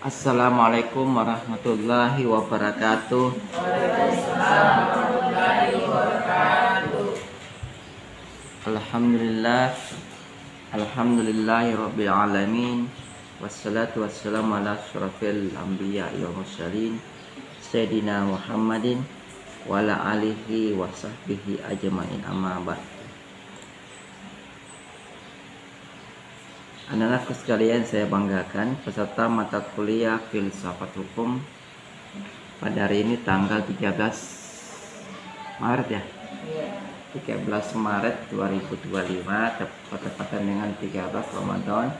Assalamualaikum warahmatullahi wabarakatuh. Waalaikumsalam warahmatullahi wabarakatuh. Alhamdulillah, alhamdulillahi rabbil alamin. Wassalatu wassalamu ala asyrafil anbiya wal mursalin Sayyidina Muhammadin wa ala alihi wa sahbihi ajmain, amma ba'd. Anak-anakku sekalian, saya banggakan peserta mata kuliah Filsafat Hukum pada hari ini tanggal 13 Maret ya. 13 Maret 2025 bertepatan dengan 13 Ramadan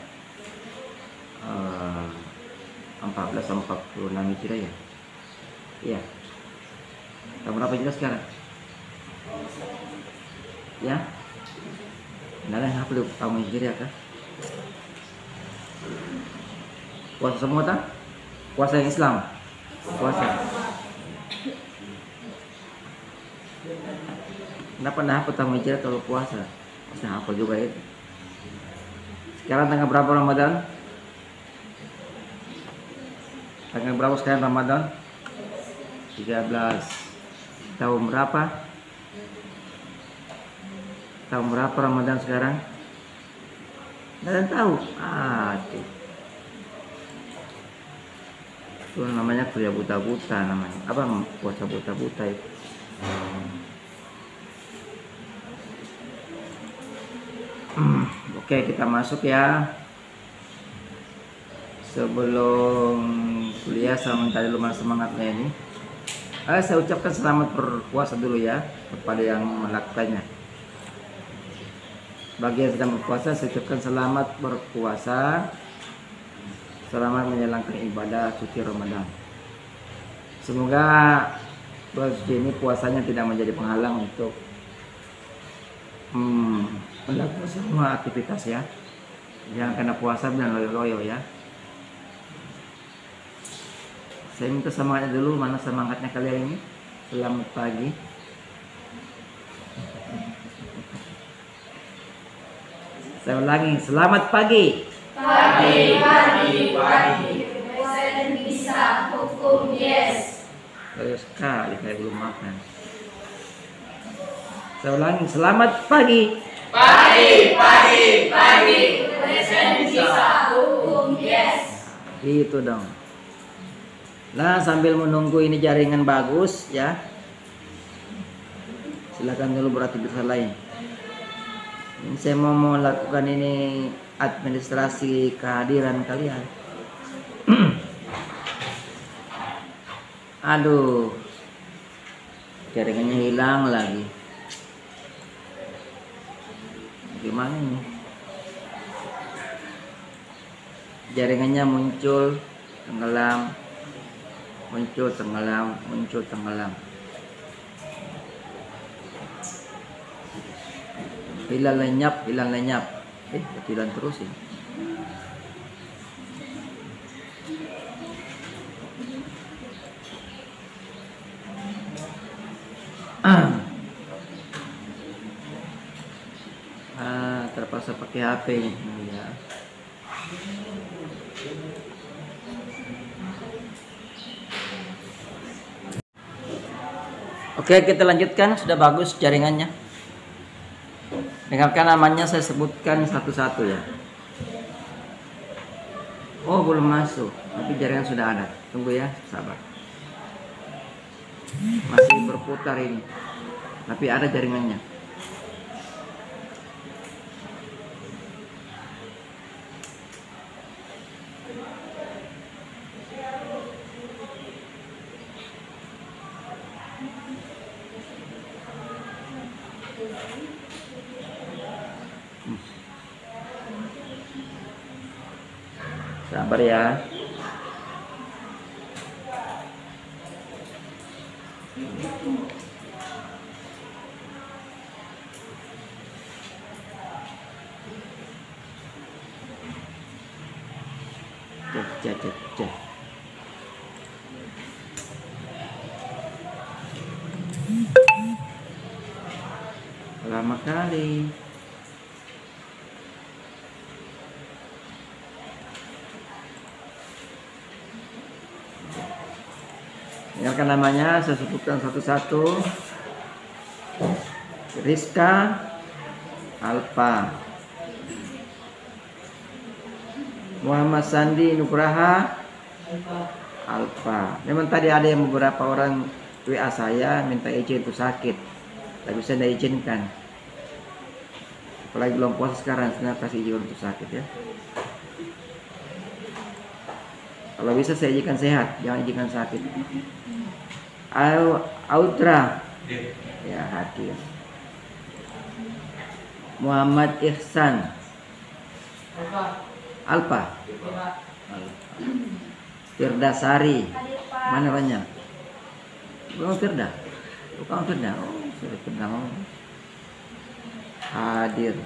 1446 Hijriah ya. Iya. Tahun berapa juga sekarang? Ya. Nah, hafal tahun Hijriah kah? Puasa semua tak? Puasa yang Islam? Puasa. Kenapa nak hafal tahun Hijriah kalau puasa? Bisa hafal juga itu. Sekarang tanggal berapa Ramadan? Tanggal berapa sekarang Ramadan? 13. Tahun berapa? Tahun berapa Ramadan sekarang? Nggak ada yang tahu. Itu namanya kuliah buta-buta namanya. Apa puasa buta-buta itu? Oke, kita masuk ya. Sebelum kuliah saya minta dulu semangatnya ini. Saya ucapkan selamat berpuasa dulu ya kepada yang melakukannya. Bagi yang sedang berpuasa, saya ucapkan selamat berpuasa, selamat menjalankan ibadah suci Ramadan. Semoga bulan suci ini puasanya tidak menjadi penghalang untuk melakukan semua aktivitas ya. Jangan karena puasa bilang loyo-loyo ya. Saya minta semangatnya dulu. Mana semangatnya kalian ini? Selamat pagi. Saya ulangi, selamat pagi. Pagi. Present bisa, hukum yes. Terus sekali kayak belum makan. Saya ulangi, selamat pagi. Pagi. Present bisa, hukum yes. Gitu dong. Nah, sambil menunggu ini jaringan bagus ya, silakan dulu beraktivitas lain. Ini saya mau melakukan ini administrasi kehadiran kalian. Aduh, jaringannya hilang lagi. Gimana ini? Jaringannya muncul, tenggelam, muncul, tenggelam. Hilang lenyap. Hilang terus ini. Terpaksa pakai HP ini ya. Oke, kita lanjutkan. Sudah bagus jaringannya. Dengarkan namanya, saya sebutkan satu-satu ya. Oh, belum masuk, tapi jaringan sudah ada. Tunggu ya, sabar. Masih berputar ini, tapi ada jaringannya. Sabar ya. Cek. Lama kali. Dengarkan namanya, saya sebutkan satu-satu. Rizka Alfa, Muhammad Sandi Nugraha Alfa. Memang tadi ada yang beberapa orang WA saya minta izin untuk sakit, tapi saya tidak izinkan. Apalagi belum puasa sekarang, saya kasih izin untuk sakit ya. Kalau bisa saya izinkan sehat, jangan izinkan sakit. Autra ya hadir. Muhammad Ihsan Alfa. Firda Sari, mana orangnya? Bukan Firda, bukan Firda. Oh, sudah Firda mau hadir.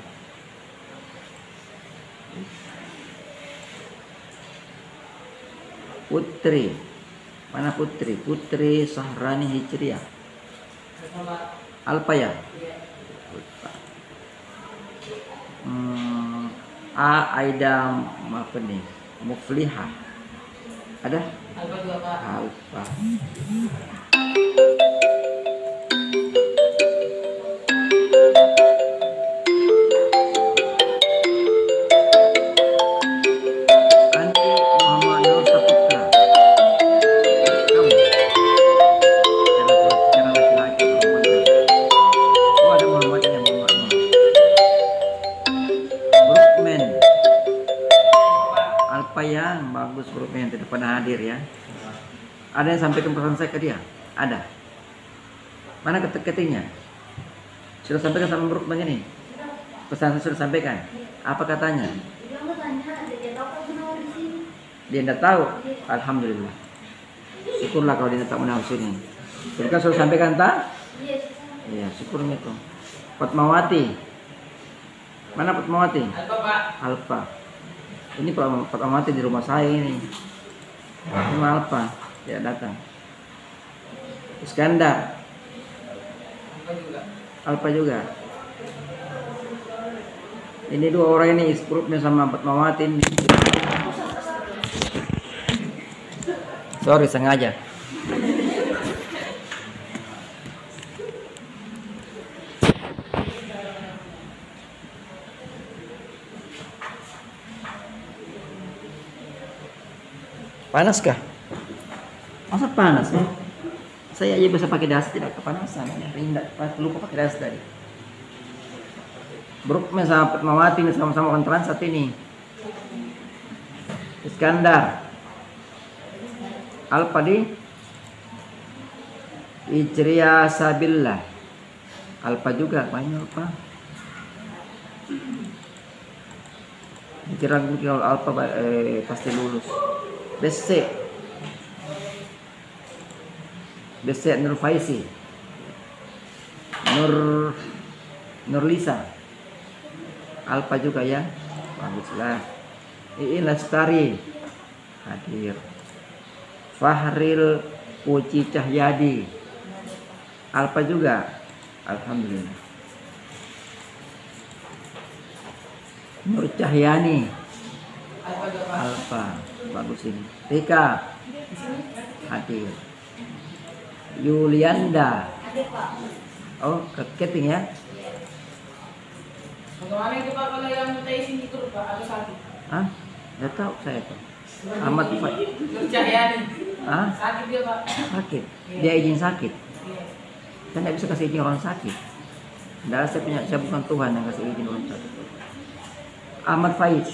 Putri, mana Putri? Putri Sahrani Hijriah. Alfa ya? Aida Mafni Mufliha. Ada? Alfa juga, Pak. Alfa. Andi Muhammad Nur Saputra. Kamu? Cara laki-laki atau perempuan? Oh, ada Muhammadnya, Muhammad Nur. Brookman Alfa yang bagus, Brookman tidak pernah hadir ya. Ada yang sampaikan pesan saya ke dia? Ada. Mana ketiknya? Sudah sampaikan sama Brookman ini? Pesan saya sudah sampaikan. Apa katanya? Dia tidak tahu. Alhamdulillah. Syukurlah kalau dia tidak tahu menawar sini. Jadi kan sudah sampaikan tak? Iya, syukurnya itu. Fatmawati. Mana Fatmawati? Alfa, Pak. Alfa. Ini Fatmawati di rumah saya ini. Ini Alfa. Tidak datang. Iskandar. Alfa juga. Alfa juga. Ini dua orang ini grupnya sama Fatmawati ini. Sorry, sengaja. Panas kah? Masa panas ya? Saya aja bisa pakai dasi tidak kepanasan. Rindak, lupa pakai dasi tadi. Brookman sama Fatmawati ini sama-sama orang Transat ini. Iskandar Alfa di Ijriya Sabillah. Alfa juga banyak Alfa. Dikira kalau Alfa pasti lulus. Bese Nur Faisi, Nur Lisa, Alfa juga ya, baguslah. Iin Lestari hadir. Fahril Puji Cahyadi, Alfa juga, alhamdulillah. Nur Cahyani, Alfa juga, Pak. Alfa, bagus ini. Rika hadir. Yulianda, oh keketing ya. Bagaimana itu, Pak, kalau yang minta izin itu, Pak, atau sakit? Hah? Nggak tahu saya tuh. Ahmad Pak. Nur Cahyani. Hah? Sakit dia, Pak. Sakit. Dia izin sakit. Iya. Saya nggak bisa kasih izin orang sakit. Nggak, saya bukan Tuhan yang kasih izin orang sakit. Ahmad Faiz.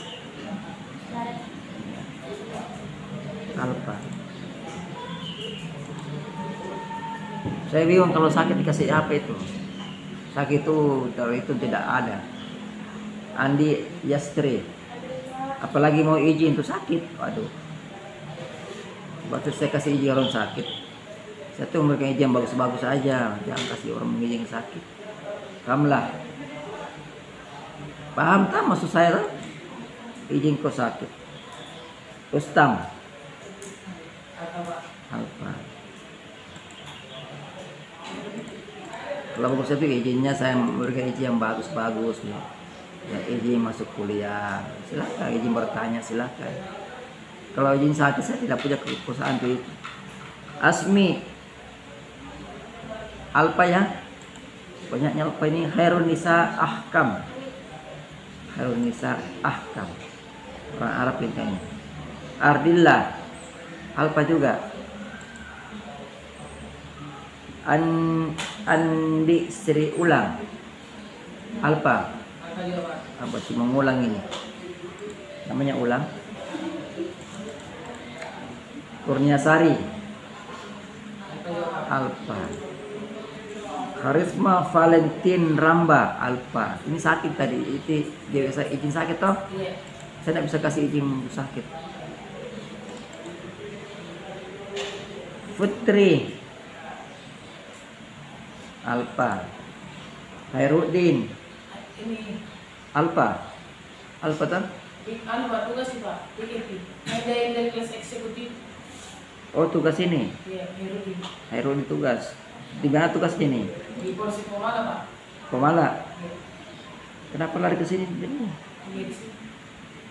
Alfa. Saya bingung kalau sakit dikasih apa itu. Sakit itu kalau itu tidak ada. Andi Yastri. Apalagi mau izin itu sakit. Waduh. Waktu saya kasih izin orang sakit. Saya tuh memberikan izin bagus-bagus aja. Jangan kasih orang izin sakit. Kamlah. Paham tak maksud saya tuh? Izin kau sakit. Ustam. Alfa, Pak. Alfa. Kalau bagus itu izinnya saya memberikan izin yang bagus-bagus ya. Ya izin masuk kuliah, silakan. Izin bertanya silakan. Kalau izin sakit saya tidak punya perusahaan itu. Asmi Alpa ya. Banyaknya alpa ini. Khairun nisa ahkam. Khairun nisa ahkam. Orang Arab ini kayaknya. Ardillah. Alpa juga. Andi Sri ulang. Alpa. Alfa juga Pak. Apa sih mengulang ini? Namanya ulang. Kurniasari. Alfa juga Pak. Alpa. Karisma Valentin Ramba. Alpa. Ini sakit tadi. Itu dia bisa izin sakit toh? Iya. Saya tidak bisa kasih izin untuk sakit. Putri. Alpa. Khairuddin. Ini Alpa. Alpa toh? anu Pak, tugas sih Pak. PKP. Ada yang dari kelas eksekutif. Oh, tugas ini. Iya, Herudin. Khairuddin tugas. Di mana tugasnya nih? Di Polsek Pemala Pak. Pemala. Iya. Kenapa lari ke sini? Iya di sini.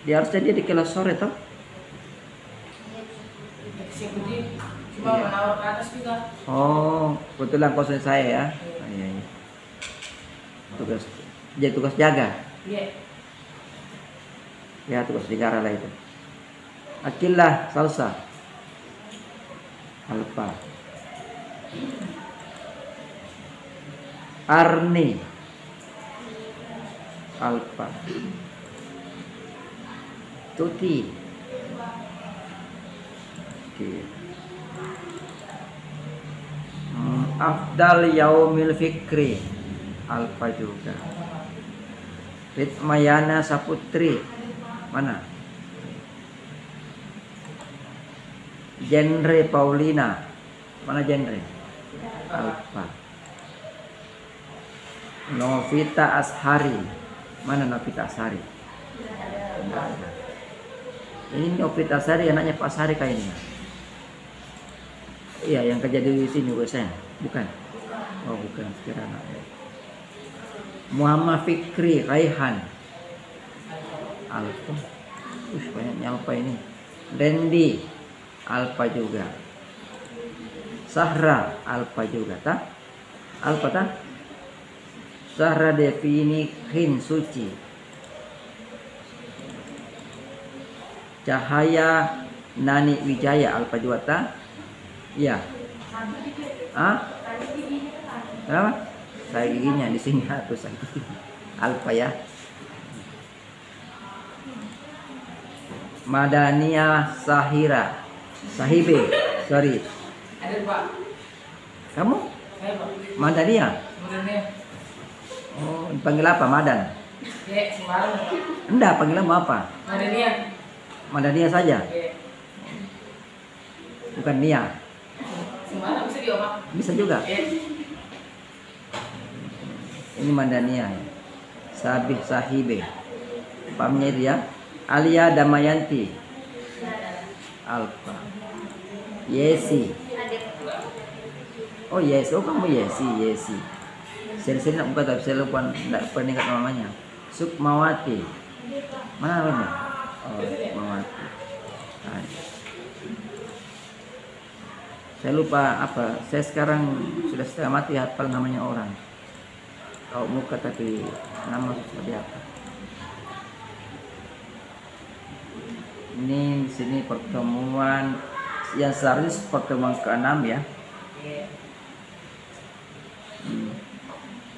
Dia harusnya dia di kelas sore toh? Eksekutif. Cuma Iya. menawar ke atas juga. Oh, kebetulan kosan saya ya. Oh, iya, iya. Tugas, jadi tugas jaga. Iya. Ya, tugas negara lah itu. Akillah salsa. Alpa. Arni. Alpa. Tuti. Oke. Afdal Yaumil Fikri. Alpa juga. Ritmayana Saputri. Mana? Genre Paulina. Mana genre? Alpa. Novita Ashari. Mana Novita Ashari? Enggak ada. Ini Novita Ashari anaknya Pak Ashari kayaknya. Iya, yang kerja di sini USN. Bukan. Oh, bukan. Kira anaknya. Muhammad Fikri Raihan. Alpa. Banyaknya Alpa ini. Randy. Alpa juga. Sahra. Alpa juga. Tak? Alpa tak? Sahra Devini Hin Suci. Cahaya Nani Wijaya. Alpa juga tak? Iya. Ah? Kenapa? Saya giginya di sini harus sakit. Alpa ya. Madania Sahira. Sahibe. Sorry. Ada Pak. Kamu? Saya Pak. Madania. Kemudiannya. Oh, panggil apa? Madan. Ya, sembarang Pak. Enggak, panggilanmu apa? Ada dia. Madania saja. Ya. Bukan Nia. Sembarang bisa dia Pak. Bisa juga. Ya. Ini Madania. Sabih Sahibe. Pamnya dia. Alia Damayanti. Alfa. Yesi. Oh Yesi. Oh kamu Yesi. Yesi. Seri-seri nak buka tapi saya lupa. Tidak pernah ingat namanya. Sukmawati. Mana namanya? Oh Sukmawati. Nah. Saya lupa apa. Saya sekarang sudah setengah mati hafal namanya orang. Tahu muka tapi nama seperti apa. Ini di sini pertemuan yang seharusnya pertemuan ke-6 ya.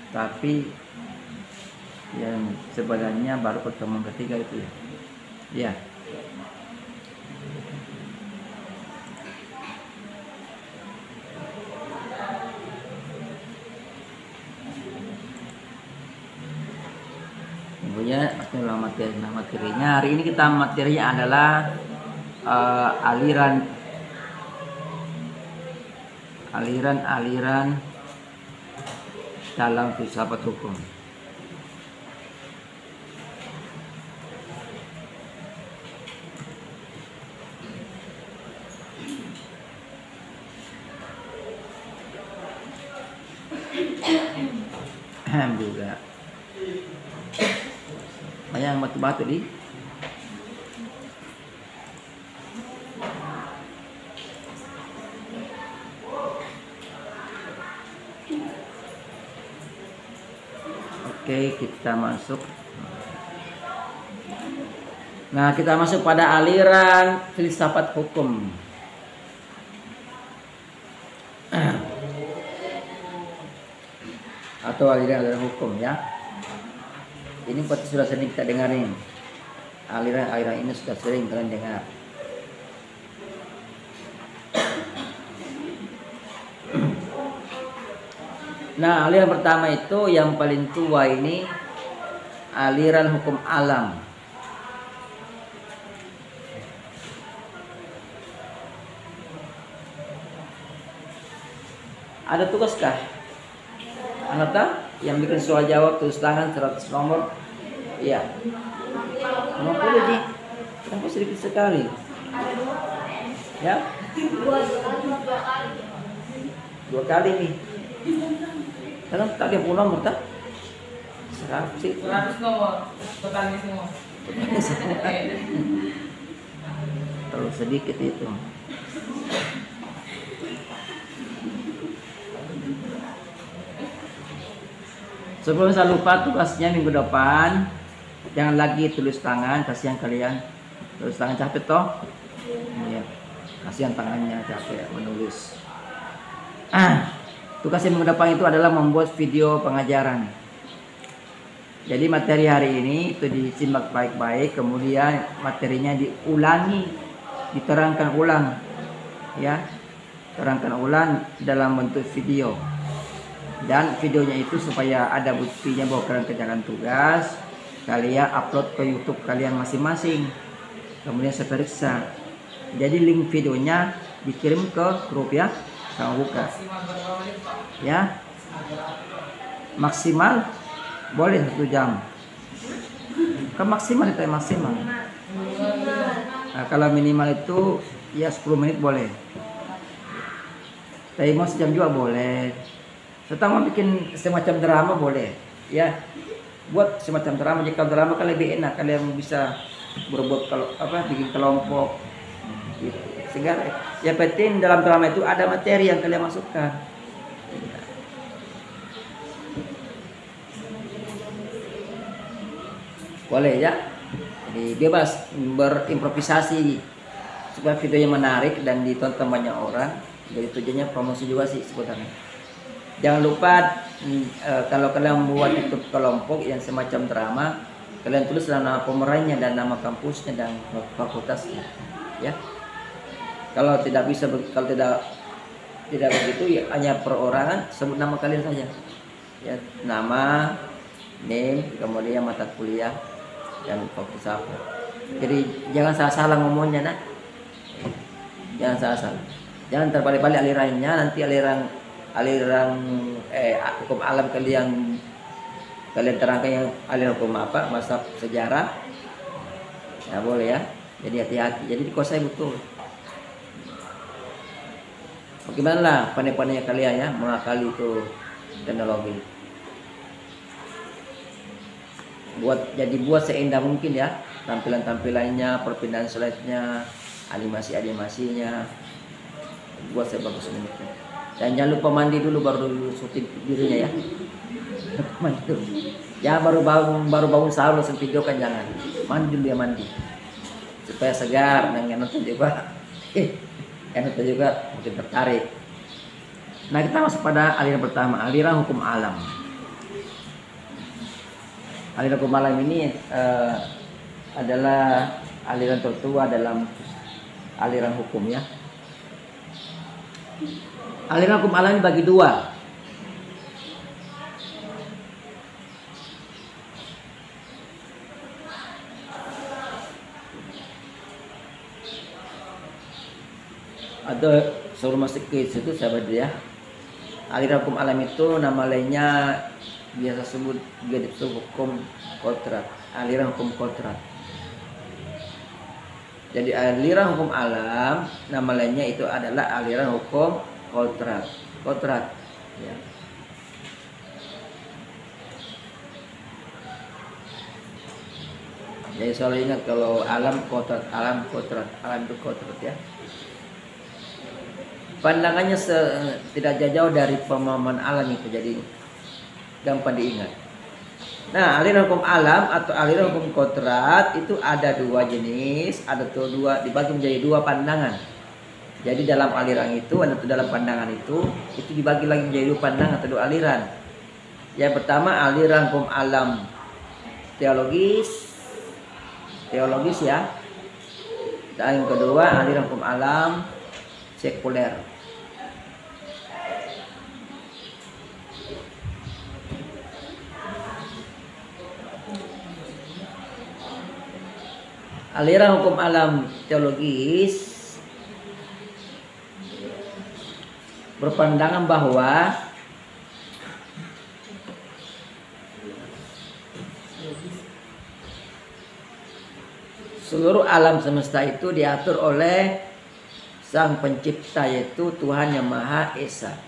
Tapi yang sebenarnya baru pertemuan ketiga itu ya. Ya. Kemudian materinya hari ini kita materinya adalah aliran dalam filsafat hukum. Juga banyak batu-batu di Oke, kita masuk. Nah, kita masuk pada aliran filsafat hukum. Atau aliran hukum ya. Ini pasti sudah sering kita dengar nih. Aliran ini sudah sering kalian dengar. Nah, aliran pertama itu yang paling tua ini aliran hukum alam. Ada tugas kah? Anata yang bikin soal jawab tulis tangan 100 nomor. Iya. 50 Ji. Kenapa sedikit sekali? Ya. 2 kali nih. Dalam tak ada nomor tak? 100 nomor. Totalnya semua. Terlalu sedikit itu. Sebelum saya lupa tugasnya minggu depan, jangan lagi tulis tangan, kasihan kalian. Tulis tangan capek toh? Iya. Kasihan tangannya capek menulis. Tugas yang minggu depan itu adalah membuat video pengajaran. Jadi materi hari ini itu disimak baik-baik, kemudian materinya diulangi, diterangkan ulang, ya, terangkan ulang dalam bentuk video. Dan videonya itu supaya ada buktinya bahwa kalian kerjakan tugas, kalian upload ke YouTube kalian masing-masing. Kemudian saya periksa. Jadi link videonya dikirim ke grup ya, sama buka. Ya, maksimal boleh 1 jam. Kan maksimal itu maksimal. Nah, kalau minimal itu ya 10 menit boleh. Tapi mau sejam juga boleh. Serta mau bikin semacam drama boleh, ya. Buat semacam drama. Jika drama kan lebih enak, kalian bisa berbuat kalau bikin kelompok. Gitu. Sehingga ya penting dalam drama itu ada materi yang kalian masukkan. Boleh ya. Jadi bebas berimprovisasi supaya videonya menarik dan ditonton banyak orang. Jadi tujuannya promosi juga sih sebenarnya. Jangan lupa kalau kalian membuat YouTube kelompok yang semacam drama, kalian tulislah nama pemerannya dan nama kampusnya dan fakultasnya, ya. Kalau tidak bisa, kalau tidak begitu ya hanya perorangan, sebut nama kalian saja, ya, nama, name, kemudian mata kuliah dan fakultas apa. Jadi jangan salah-salah ngomongnya, nah. Jangan salah-salah. Jangan terbalik-balik alirannya, nanti aliran hukum alam kalian terangkan yang aliran hukum apa, mazhab sejarah, ya boleh ya. Jadi hati-hati, jadi dikuasai betul. Bagaimana lah pandai-pandainya kalian ya mengakali itu teknologi. Buat seindah mungkin ya tampilannya, perpindahan slide-nya, animasinya, buat sebagus mungkin. Dan jangan lupa mandi dulu baru syuting videonya ya. Mandi dulu. Ya baru bangun sahur langsung video kan jangan. Mandi dulu ya, mandi. Supaya segar dan yang nonton juga. Yang nonton juga mungkin tertarik. Nah, kita masuk pada aliran pertama, aliran hukum alam. Aliran hukum alam ini adalah aliran tertua dalam aliran hukum ya. Aliran hukum alam bagi 2. Ada sebelum masuk ke situ sahabat ya. Aliran hukum alam itu nama lainnya biasa disebut hukum kontrak. Aliran hukum kontrak. Jadi aliran hukum alam nama lainnya itu adalah aliran hukum kontrak ya. Jadi selalu ingat kalau alam itu kontrak ya. Pandangannya tidak jauh dari pemahaman alam itu, jadi gampang diingat. Nah, aliran hukum alam atau aliran hukum kodrat itu ada dua jenis, ada tuh dua, dibagi menjadi dua pandangan. Jadi dalam aliran itu atau dalam pandangan itu dibagi lagi menjadi dua pandangan atau dua aliran. Yang pertama aliran hukum alam teologis ya. Dan yang kedua aliran hukum alam sekuler. Aliran hukum alam teologis berpandangan bahwa seluruh alam semesta itu diatur oleh Sang Pencipta, yaitu Tuhan Yang Maha Esa.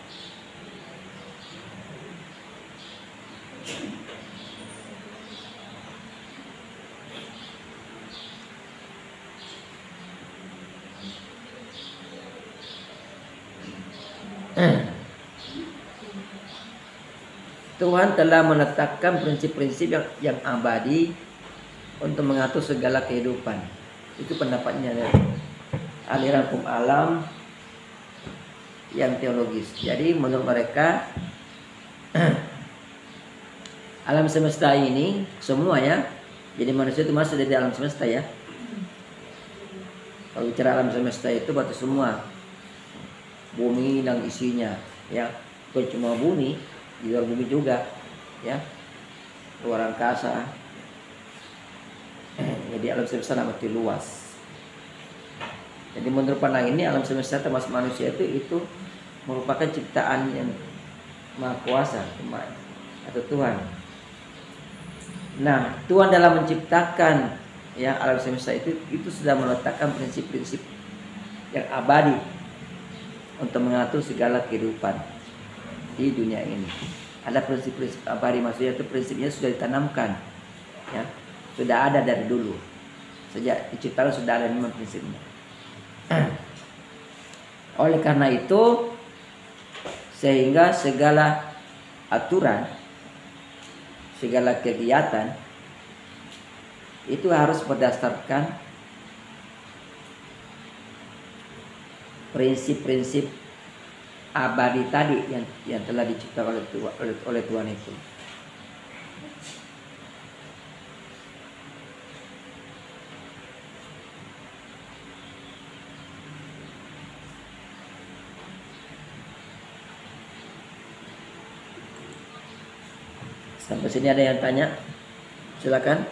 Tuhan telah meletakkan prinsip-prinsip yang abadi untuk mengatur segala kehidupan. Itu pendapatnya dari aliran hukum alam yang teologis. Jadi menurut mereka alam semesta ini semua ya. Jadi manusia itu masuk dari alam semesta ya. Kalau bicara alam semesta itu berarti semua bumi dan isinya ya. Bukan cuma bumi, di luar bumi juga ya. Luar angkasa. Jadi alam semesta amat luas. Jadi menurut pandangan ini alam semesta termasuk manusia itu merupakan ciptaan yang maha kuasa atau Tuhan. Nah, Tuhan dalam menciptakan ya alam semesta itu sudah meletakkan prinsip-prinsip yang abadi untuk mengatur segala kehidupan di dunia ini. Ada prinsip-prinsip abadi, maksudnya itu prinsipnya sudah ditanamkan ya. Sudah ada dari dulu. Sejak diciptakan sudah ada memang prinsipnya. Oleh karena itu sehingga segala aturan, segala kegiatan itu harus berdasarkan prinsip-prinsip abadi tadi yang telah diciptakan oleh Tuhan itu. Sampai sini ada yang tanya? Silakan.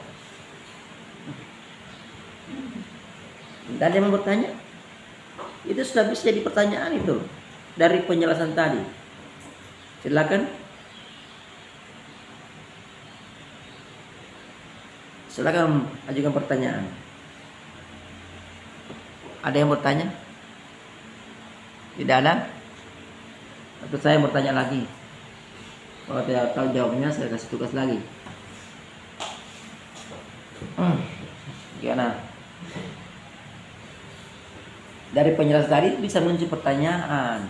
Tidak ada yang mau bertanya? Itu sudah bisa jadi pertanyaan itu dari penjelasan tadi. Silakan. Silakan ajukan pertanyaan. Ada yang bertanya? Tidak ada? Atau saya bertanya lagi? Kalau tidak tahu jawabnya, saya kasih tugas lagi. Gimana? Dari penjelasan tadi bisa muncul pertanyaan.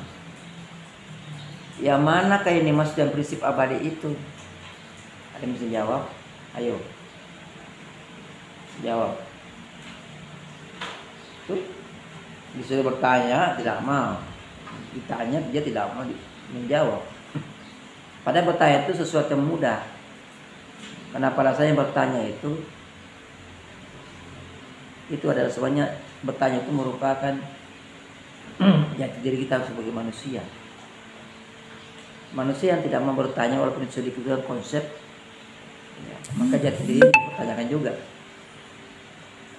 Yang manakah ini maksud dan prinsip abadi itu? Ada yang bisa jawab? Ayo. Jawab. Tuh. Disuruh bertanya, tidak mau. Ditanya, dia tidak mau menjawab. Padahal bertanya itu sesuatu yang mudah. Kenapa rasanya bertanya itu adalah sebenarnya bertanya itu merupakan jati diri kita sebagai manusia. Manusia yang tidak mau bertanya walaupun itu sedikit dalam konsep, ya, maka jati diri dipertanyakan juga.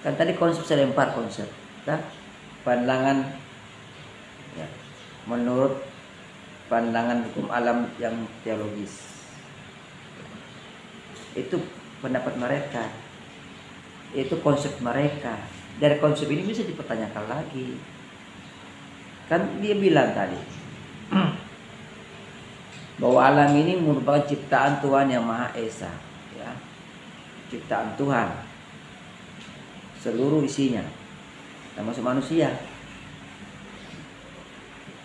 Kan tadi konsep saya lempar konsep, kan? Pandangan ya, menurut pandangan hukum alam yang teologis. Itu pendapat mereka. Itu konsep mereka. Dari konsep ini bisa dipertanyakan lagi. Kan dia bilang tadi bahwa alam ini merupakan ciptaan Tuhan Yang Maha Esa, ya. Ciptaan Tuhan. Seluruh isinya termasuk manusia.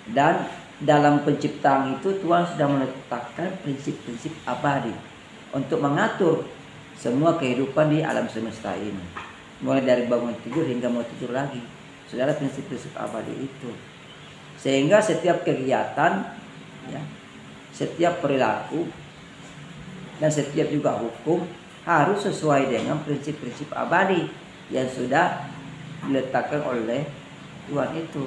Dan dalam penciptaan itu Tuhan sudah meletakkan prinsip-prinsip abadi. untuk mengatur semua kehidupan di alam semesta ini, mulai dari bangun tidur hingga mau tidur lagi. Saudara, prinsip-prinsip abadi itu, sehingga setiap kegiatan, ya, setiap perilaku dan setiap juga hukum harus sesuai dengan prinsip-prinsip abadi yang sudah diletakkan oleh Tuhan itu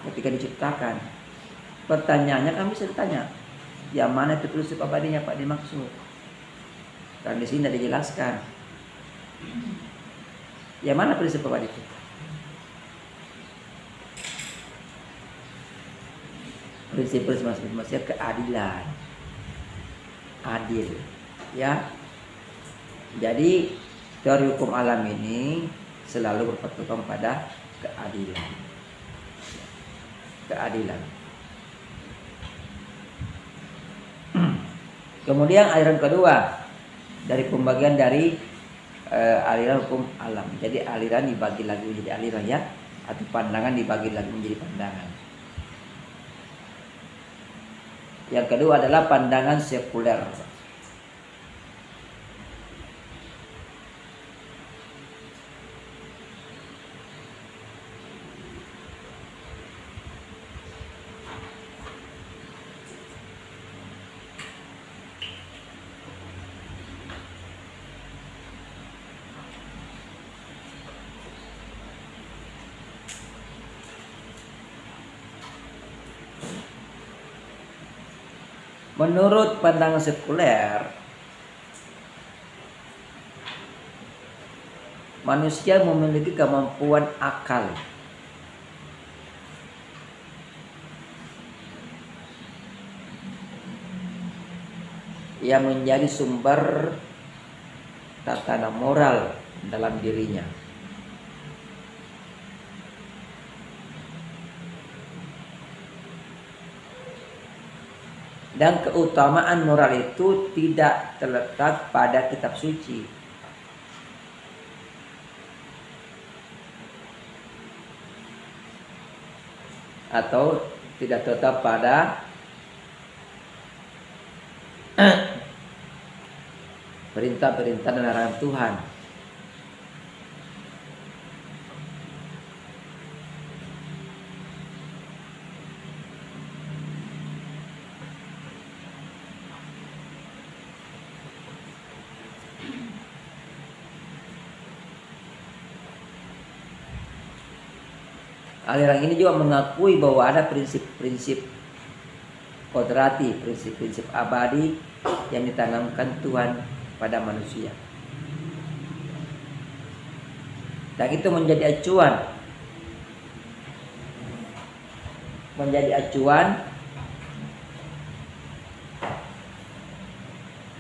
ketika diciptakan. Pertanyaannya kami bisa tanya, yang mana itu prinsip abadinya Pak dimaksud? Karena di sini tidak dijelaskan. Yang mana prinsip abadi itu? Prinsip-prinsip maksudnya keadilan, adil, ya. Jadi teori hukum alam ini selalu berpatokan pada keadilan. Keadilan. Kemudian aliran kedua dari pembagian dari aliran hukum alam. Jadi aliran dibagi lagi menjadi aliran, ya, atau pandangan dibagi lagi menjadi pandangan. Yang kedua adalah pandangan sekuler. Menurut pandangan sekuler, manusia memiliki kemampuan akal yang menjadi sumber tatanan moral dalam dirinya. Dan keutamaan moral itu tidak terletak pada kitab suci, atau tidak terletak pada perintah-perintah dan larangan Tuhan. Aliran ini juga mengakui bahwa ada prinsip-prinsip kodrati, prinsip-prinsip abadi yang ditanamkan Tuhan pada manusia. Dan itu menjadi acuan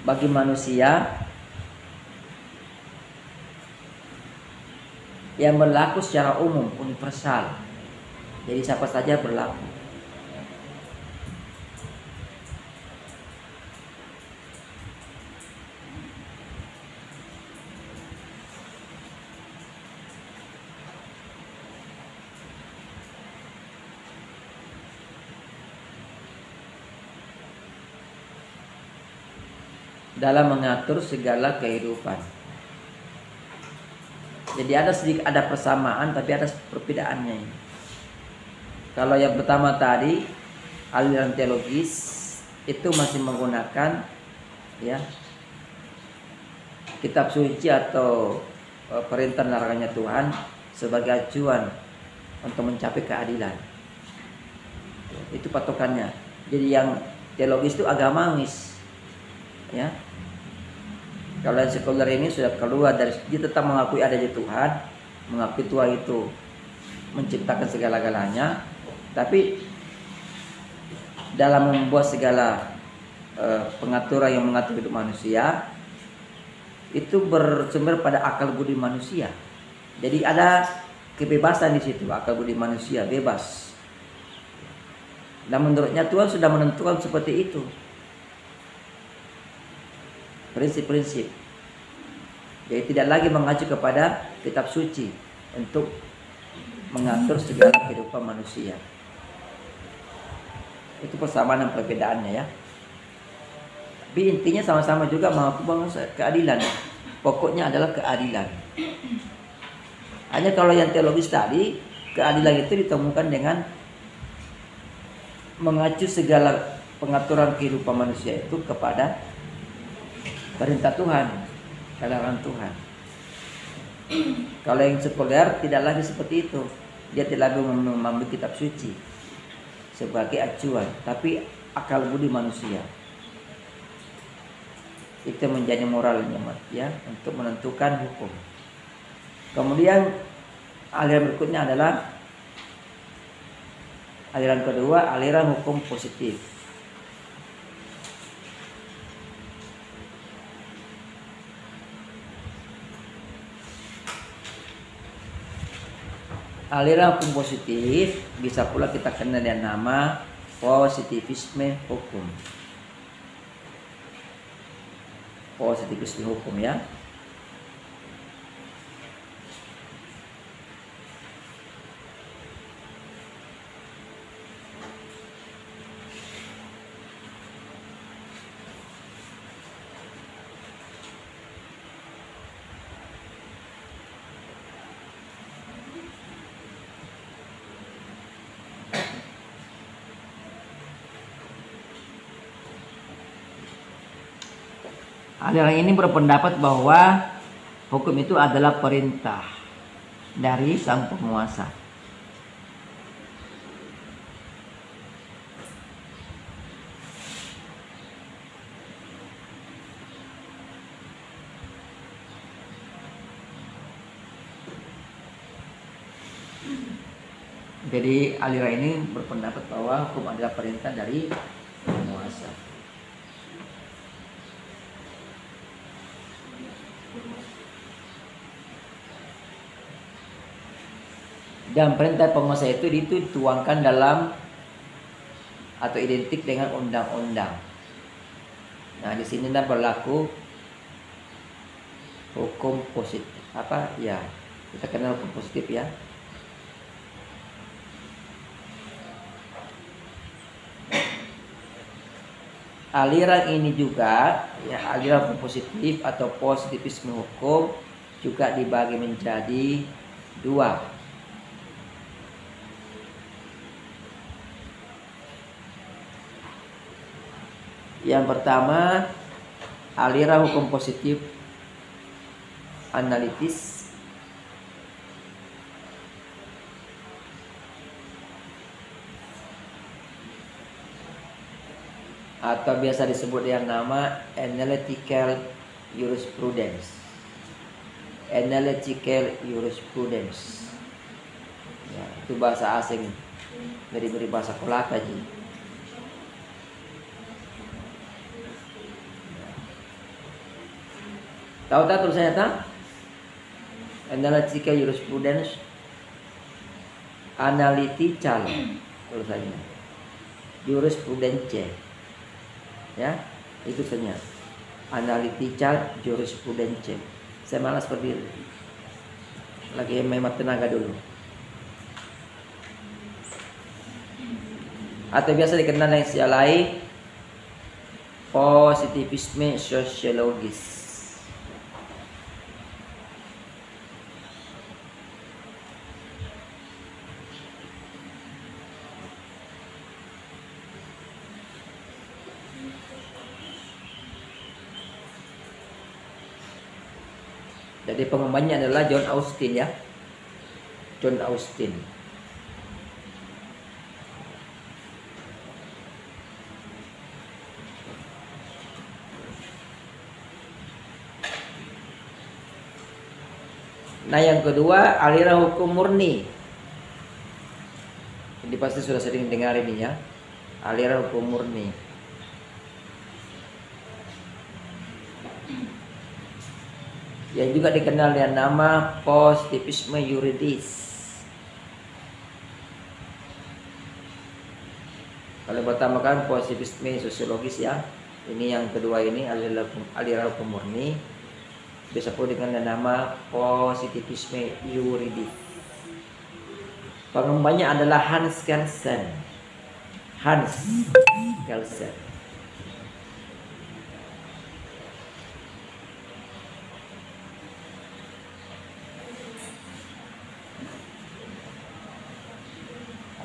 bagi manusia yang berlaku secara umum, universal. Jadi siapa saja berlaku. Dalam mengatur segala kehidupan. Jadi ada persamaan tapi ada perbedaannya ini. Kalau yang pertama tadi aliran teologis itu masih menggunakan, ya, kitab suci atau perintah larangannya Tuhan sebagai acuan untuk mencapai keadilan. Itu patokannya. Jadi yang teologis itu agamamis, ya. Kalau yang sekuler ini sudah keluar dari, dia tetap mengakui adanya Tuhan, mengakui Tuhan itu menciptakan segala-galanya, tapi dalam membuat segala pengaturan yang mengatur hidup manusia itu bersumber pada akal budi manusia. Jadi ada kebebasan di situ, akal budi manusia bebas. Dan menurutnya Tuhan sudah menentukan seperti itu prinsip-prinsip. Jadi tidak lagi mengacu kepada kitab suci untuk mengatur segala kehidupan manusia. Itu persamaan dan perbedaannya, ya. Tapi intinya sama-sama juga mampu bangun keadilan. Pokoknya adalah keadilan. Hanya kalau yang teologis tadi, keadilan itu ditemukan dengan mengacu segala pengaturan kehidupan manusia itu kepada perintah Tuhan, larangan Tuhan. Kalau yang sekuler tidak lagi seperti itu. Dia tidak lagi mengambil kitab suci sebagai acuan, tapi akal budi manusia. Itu menjadi moralnya ya, untuk menentukan hukum. Kemudian aliran berikutnya adalah aliran kedua, aliran hukum positif. Aliran hukum positif bisa pula kita kenal dengan nama positivisme hukum. Positivisme hukum ya. Aliran ini berpendapat bahwa hukum itu adalah perintah dari sang penguasa. Jadi aliran ini berpendapat bahwa hukum adalah perintah dari penguasa. Dan perintah penguasa itu dituangkan dalam atau identik dengan undang-undang. Nah, di sini berlaku hukum positif. Apa ya? Kita kenal hukum positif ya. Aliran ini juga ya, aliran hukum positif atau positivisme hukum juga dibagi menjadi dua. Yang pertama, aliran hukum positif analitis. Atau biasa disebut dengan nama analytical jurisprudence. Analytical jurisprudence. Ya, itu bahasa asing dari bahasa Kolaka aja. Tahu tak tulisannya tak? Analytical jurisprudence. Analytical tulisannya. Jurisprudence. Ya, itu saja. Analytical jurisprudence. Saya malas seperti itu. Lagi menghemat tenaga dulu. Atau biasa dikenal dengan istilah lain positivisme sosiologis. Jadi pengembangnya adalah John Austin ya. John Austin. Nah, yang kedua aliran hukum murni. Ini pasti sudah sering dengar ini ya. Aliran hukum murni. Yang juga dikenal dengan nama positivisme yuridis. Kalau pertama kan positivisme sosiologis ya. Ini yang kedua ini aliran hukum murni. Biasa pun dengan nama positivisme yuridis. Pengembangnya adalah Hans Kelsen. Hans Kelsen.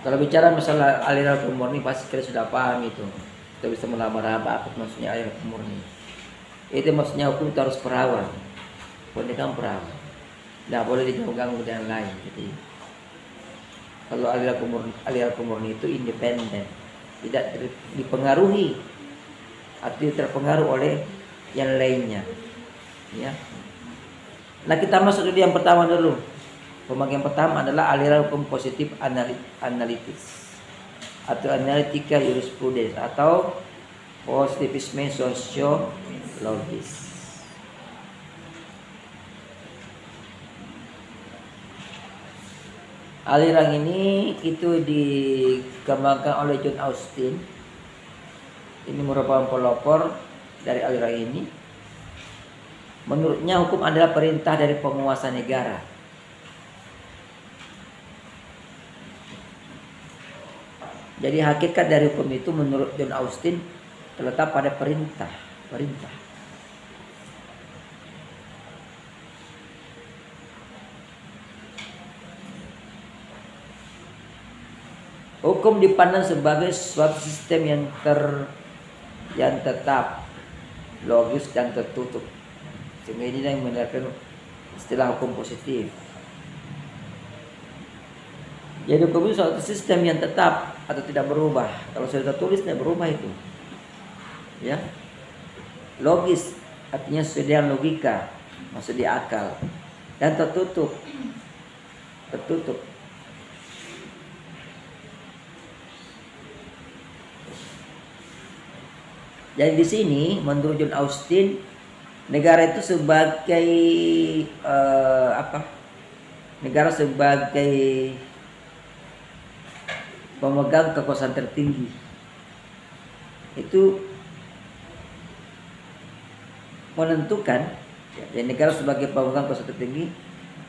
Kalau bicara masalah aliran hukum murni pasti kita sudah paham itu. Kita bisa melamar apa maksudnya aliran hukum murni. Itu maksudnya hukum itu harus perawan. Pernikahan perawan. Tidak boleh diganggu dengan lain. Jadi kalau aliran hukum murni itu independen, tidak dipengaruhi atau terpengaruh oleh yang lainnya. Ya. Nah kita masuk dulu yang pertama dulu. Pembagian pertama adalah aliran hukum positif analitis atau analitika jurisprudens atau positivisme sosiologis. Aliran ini itu dikembangkan oleh John Austin. Ini merupakan pelopor dari aliran ini. Menurutnya hukum adalah perintah dari penguasa negara. Jadi hakikat dari hukum itu menurut John Austin terletak pada perintah. Hukum dipandang sebagai suatu sistem yang tetap, logis dan tertutup. Sehingga ini yang menerapkan istilah hukum positif. Jadi hukum itu suatu sistem yang tetap atau tidak berubah. Kalau sudah tertulis tidak berubah itu. Ya. Logis artinya sesuai dengan logika, maksud di akal. Dan tertutup. Jadi di sini menurut John Austin negara itu sebagai negara sebagai pemegang kekuasaan tertinggi. Itu menentukan, ya, negara sebagai pemegang kekuasaan tertinggi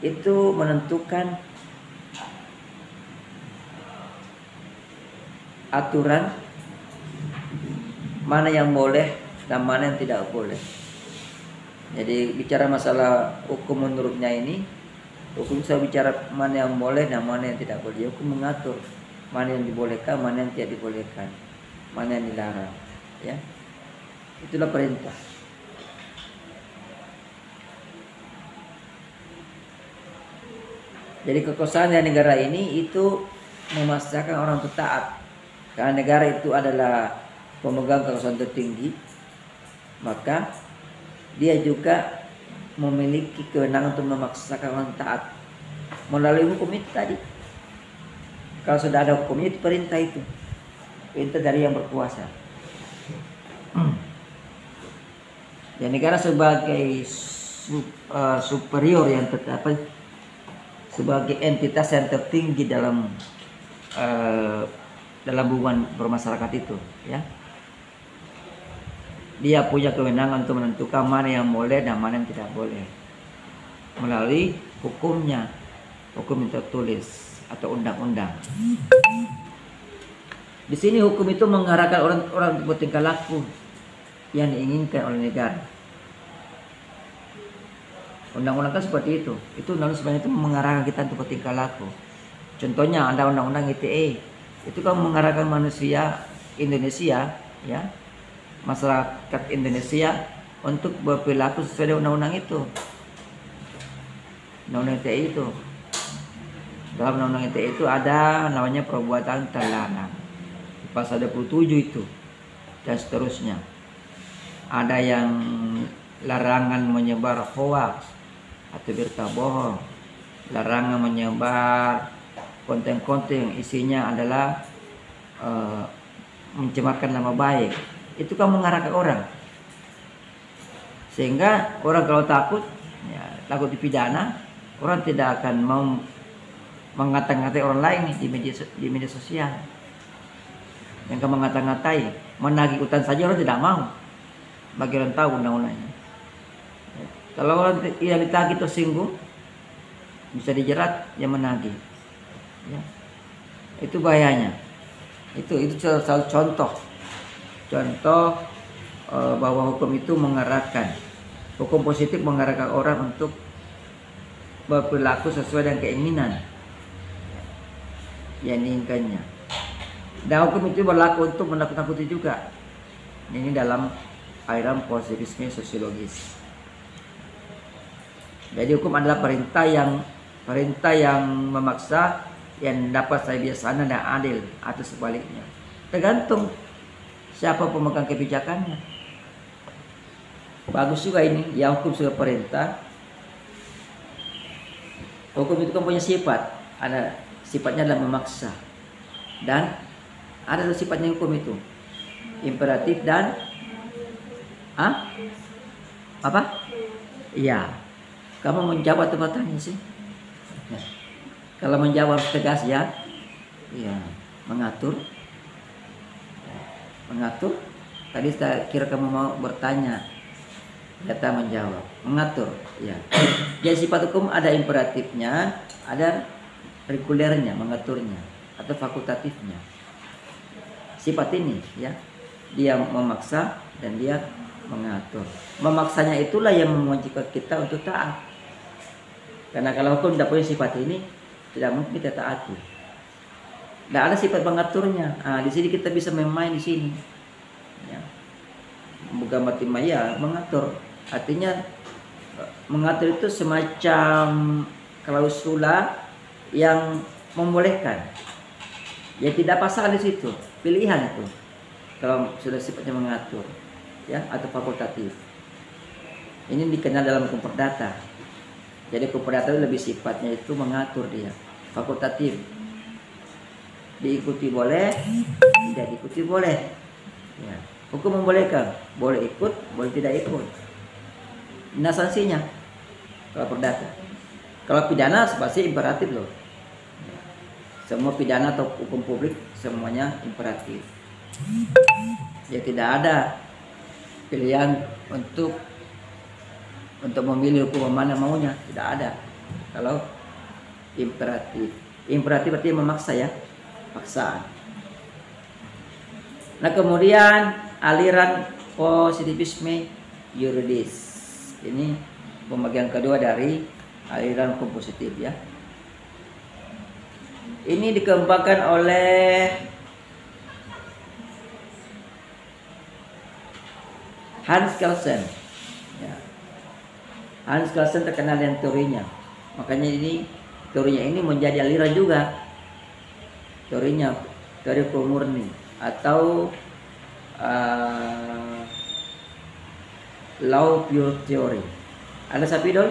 itu menentukan aturan mana yang boleh dan mana yang tidak boleh. Jadi bicara masalah hukum menurutnya ini, hukum bisa bicara mana yang boleh dan mana yang tidak boleh. Hukum mengatur mana yang dibolehkan, mana yang tidak dibolehkan, mana yang dilarang. Ya, itulah perintah. Jadi kekuasaan negara ini itu memaksakan orang untuk taat. Karena negara itu adalah pemegang kekuasaan tertinggi, maka dia juga memiliki kewenangan untuk memaksakan orang taat melalui hukum itu tadi. Kalau sudah ada hukumnya itu perintah dari yang berkuasa. Dan negara sebagai superior yang sebagai entitas yang tertinggi dalam hubungan bermasyarakat itu, ya. Dia punya kewenangan untuk menentukan mana yang boleh dan mana yang tidak boleh melalui hukumnya, hukum yang tertulis atau undang-undang. Di sini hukum itu mengarahkan orang-orang untuk bertingkah laku yang diinginkan oleh negara. Undang-undang kan seperti itu. Itu undang-undang sebenarnya itu mengarahkan kita untuk bertingkah laku. Contohnya ada undang-undang ITE. Itu kan mengarahkan manusia Indonesia, ya, masyarakat Indonesia untuk berperilaku sesuai dengan undang-undang itu. Undang-undang ITE itu. Dalam undang-undang ITE itu ada namanya perbuatan terlarang. Pasal 27 itu dan seterusnya. Ada yang larangan menyebar hoax atau berita bohong, larangan menyebar konten-konten yang isinya adalah mencemarkan nama baik. Itu kan mengarahkan orang, sehingga orang kalau takut, ya, takut dipidana, orang tidak akan mau mengata-ngatai orang lain di media sosial. Yang akan mengata-ngatai, menagih utang saja orang tidak mau, bagi orang tahu undang-undangnya. Kalau orang yang ditagih tersinggung, bisa dijerat yang menagih. Ya. Itu bahayanya. Itu salah contoh bahwa hukum itu mengarahkan, hukum positif mengarahkan orang untuk berperilaku sesuai dengan keinginan. yang diinginkannya. Dan hukum itu berlaku untuk menakut-nakuti juga. Ini dalam aliran positivisme sosiologis. Jadi hukum adalah perintah yang memaksa, yang dapat saya bijaksana dan adil, atau sebaliknya. Tergantung siapa pemegang kebijakannya. Bagus juga ini, yang hukum sebagai perintah. Hukum itu kan punya sifat, ada sifatnya adalah memaksa, dan ada sifatnya hukum itu imperatif dan apa? Iya. Kamu menjawab atau bertanya sih? Kalau menjawab tegas ya, iya. Mengatur. Tadi saya kira kamu mau bertanya, kata menjawab. Mengatur, ya. Jadi sifat hukum ada imperatifnya, ada regulernya, mengaturnya, atau fakultatifnya. Sifat ini, ya, dia memaksa dan dia mengatur. Memaksanya itulah yang mewajibkan kita untuk taat. Karena kalau hukum tidak punya sifat ini, tidak mungkin kita taati. Tidak ada sifat mengaturnya. Di sini kita bisa main-main di sini. Ya. Bukan mati maya, mengatur. Artinya mengatur itu semacam klausula yang membolehkan. Ya tidak pasal di situ, pilihan itu. Kalau sudah sifatnya mengatur, ya, atau fakultatif. Ini dikenal dalam hukum perdata. Jadi hukum perdata lebih sifatnya itu mengatur dia, fakultatif. Diikuti boleh, tidak diikuti boleh. Ya. Hukum membolehkan, boleh ikut, boleh tidak ikut. Nah sanksinya kalau perdata. Kalau pidana pasti imperatif loh. Semua pidana atau hukum publik semuanya imperatif. Ya tidak ada pilihan untuk memilih hukum mana maunya, tidak ada. Kalau imperatif berarti memaksa, ya, paksaan. Nah kemudian aliran positivisme yuridis, ini pembagian kedua dari aliran hukum positif, ya. Ini dikembangkan oleh Hans Kelsen. Ya. Hans Kelsen terkenal dengan teorinya. Makanya teorinya ini menjadi aliran juga. Teori hukum murni atau law pure theory. Ada sapidol?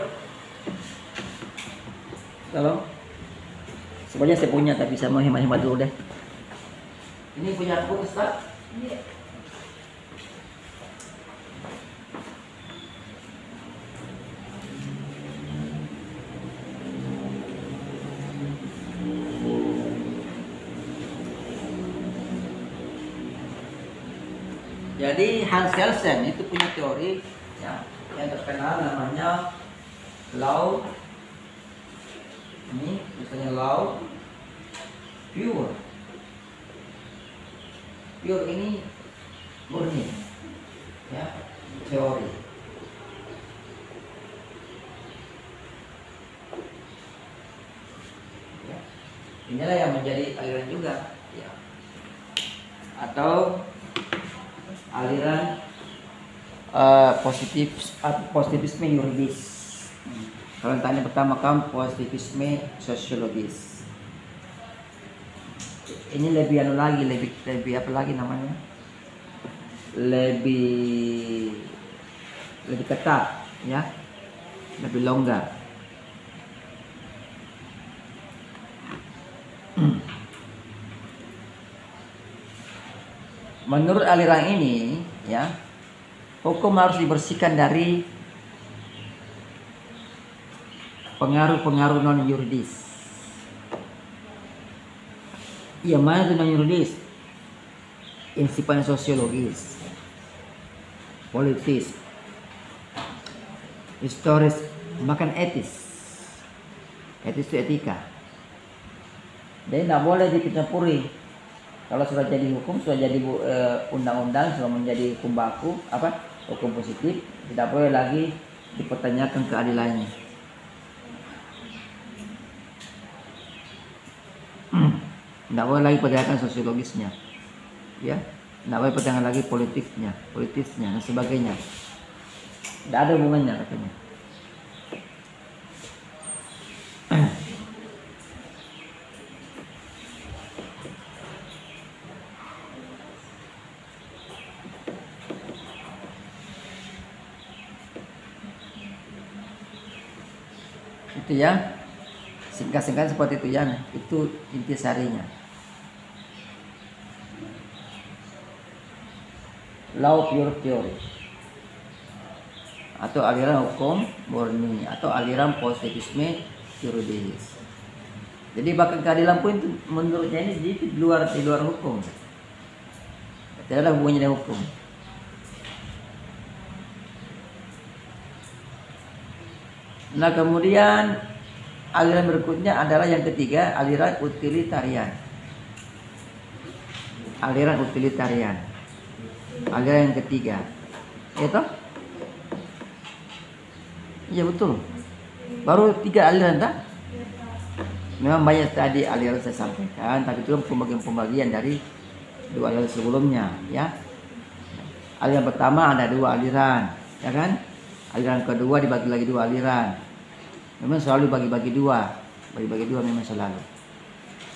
Tolong. Sebenarnya saya punya tapi saya mau hemat-hemat dulu deh. Ini punya aku, Ustaz? Iya. Jadi Hans Kelsen itu punya teori, ya, yang terkenal namanya law, ini misalnya law pure ini murni, ya, teori. Ya. Inilah yang menjadi aliran juga, ya. Atau aliran positivisme yuridis. Kalau tanya pertama kan positivisme sosiologis. Ini lebih lebih apa lagi namanya? Lebih ketat, ya. Lebih longgar. Menurut aliran ini, ya, hukum harus dibersihkan dari pengaruh-pengaruh non yuridis. Yang mana itu non yuridis? Yang sifatnya sosiologis, politis, historis, bahkan etis. Etis itu etika. Jadi tidak boleh dicampuri. Kalau sudah jadi hukum, sudah jadi undang-undang, sudah menjadi hukum baku, hukum positif, tidak boleh lagi dipertanyakan keadilannya. Tidak boleh lagi pertanyakan sosiologisnya, ya. Tidak boleh pertanyakan lagi politisnya dan sebagainya. Tidak ada hubungannya katanya. Itu ya, singkat-singkat seperti itu ya. Itu intisarinya. Law pure theory atau aliran hukum murni atau aliran positivisme juridis. Jadi bahkan keadilan pun itu menurutnya ini di luar hukum. Tidak ada hubungannya dengan hukum. Nah kemudian aliran berikutnya adalah yang ketiga, aliran utilitarian. Aliran utilitarian. Aliran yang ketiga, itu? Iya betul. Baru 3 aliran tak? Memang banyak tadi aliran saya sampaikan, tapi itu pembagian dari 2 aliran sebelumnya, ya. Aliran pertama ada 2 aliran, ya kan? Aliran kedua dibagi lagi 2 aliran. Memang selalu bagi-bagi 2, bagi-bagi 2 memang selalu.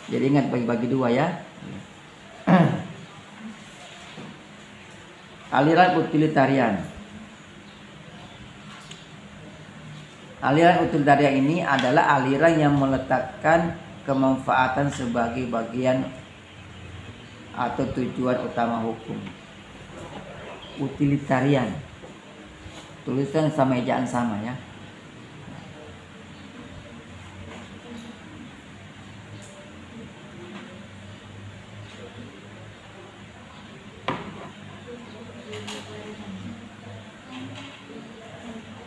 Jadi ingat bagi-bagi 2 ya. Aliran utilitarian. Aliran utilitarian ini adalah aliran yang meletakkan kemanfaatan sebagai bagian atau tujuan utama hukum. Utilitarian. Tulisan sama ejaan sama ya.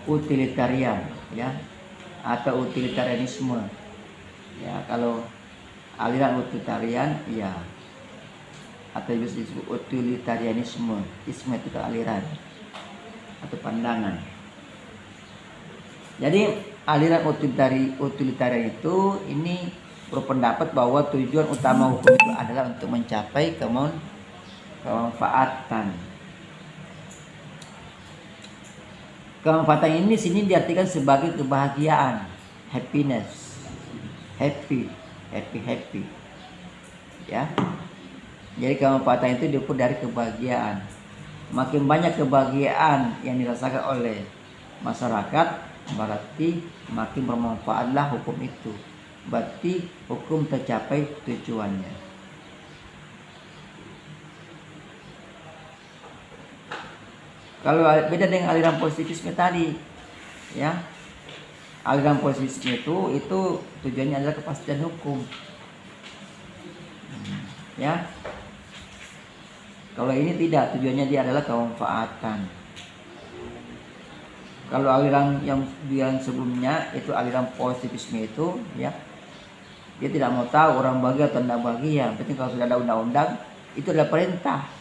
Utilitarian ya, atau utilitarianisme ya. Kalau aliran utilitarian ya, atau disebut utilitarianisme, isme itu aliran atau pandangan. Jadi aliran utilitarian itu ini berpendapat bahwa tujuan utama hukum itu adalah untuk mencapai kemanfaatan. Kemanfaatan ini sini diartikan sebagai kebahagiaan, happiness, happy, ya. Jadi kemanfaatan itu diukur dari kebahagiaan. Makin banyak kebahagiaan yang dirasakan oleh masyarakat, berarti makin bermanfaatlah hukum itu. Berarti hukum tercapai tujuannya. Kalau beda dengan aliran positivisme tadi, ya, aliran positivisme itu tujuannya adalah kepastian hukum, ya. Kalau ini tidak, tujuannya dia adalah kemanfaatan. Kalau aliran yang sebelumnya itu aliran positivisme itu, ya, dia tidak mau tahu orang bahagia atau tidak bahagia. Berarti kalau sudah ada undang-undang, itu adalah perintah.